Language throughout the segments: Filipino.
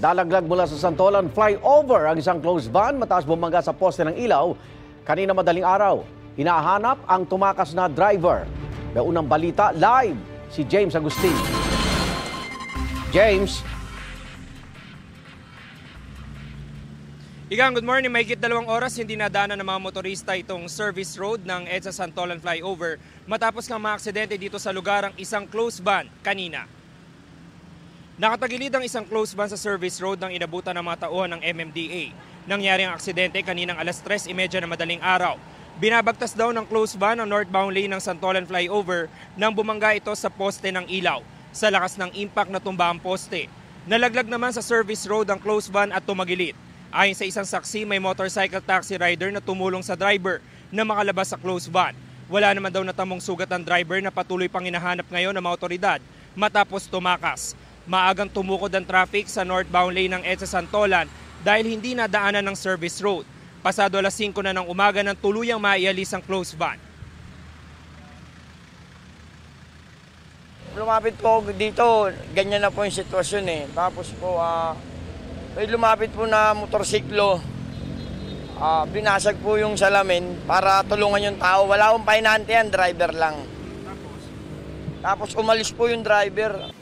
Nalaglag mula sa Santolan flyover ang isang closed van matapos bumangga sa poste ng ilaw kanina madaling araw. Hinahanap ang tumakas na driver. May unang balita live si James Agustin. James. Igang, good morning. Mahigit 2 oras hindi nadaanan ng mga motorista itong service road ng EDSA Santolan flyover matapos nga maaksidente dito sa lugar ang isang closed van kanina. Nakatagilid ang isang closed van sa service road nang inabutan ng mga tauhan ng MMDA. Nangyari ang aksidente kaninang alas 3:30 na madaling araw. Binabagtas daw ng closed van ang northbound lane ng Santolan flyover nang bumangga ito sa poste ng ilaw. Sa lakas ng impact na tumba ang poste. Nalaglag naman sa service road ang closed van at tumagilid. Ayon sa isang saksi, may motorcycle taxi rider na tumulong sa driver na makalabas sa closed van. Wala naman daw natamong sugat ang driver na patuloy pang hinahanap ngayon ng mga otoridad matapos tumakas. Maagang tumukod ang traffic sa northbound lane ng EDSA Santolan dahil hindi nadaanan ng service road. Pasado alas 5 na ng umaga nang tuluyang maialis ang closed van. Lumapit po dito, ganyan na po yung sitwasyon eh. Tapos po, may lumapit po na motorsiklo. Binasag po yung salamin para tulungan yung tao. Wala akong pahinante yan, driver lang. Tapos umalis po yung driver.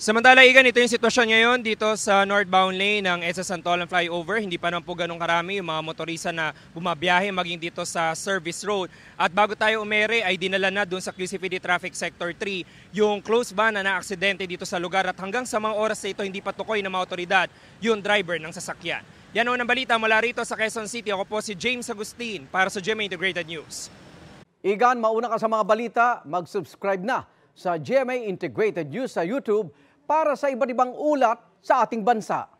Samantala, Igan, ito yung sitwasyon ngayon dito sa northbound lane ng EDSA Santolan flyover. Hindi pa naman po ganun karami yung mga motorista na bumabiyahe maging dito sa service road. At bago tayo umere ay dinala na dun sa QCPD Traffic Sector 3 yung closed van na naaksidente dito sa lugar. At hanggang sa mga oras na ito hindi pa tukoy ng mga otoridad yung driver ng sasakyan. Yan ang balita mula rito sa Quezon City. Ako po si James Agustin para sa GMA Integrated News. Igan, mauna ka sa mga balita, mag-subscribe na sa GMA Integrated News sa YouTube para sa iba't ibang ulat sa ating bansa.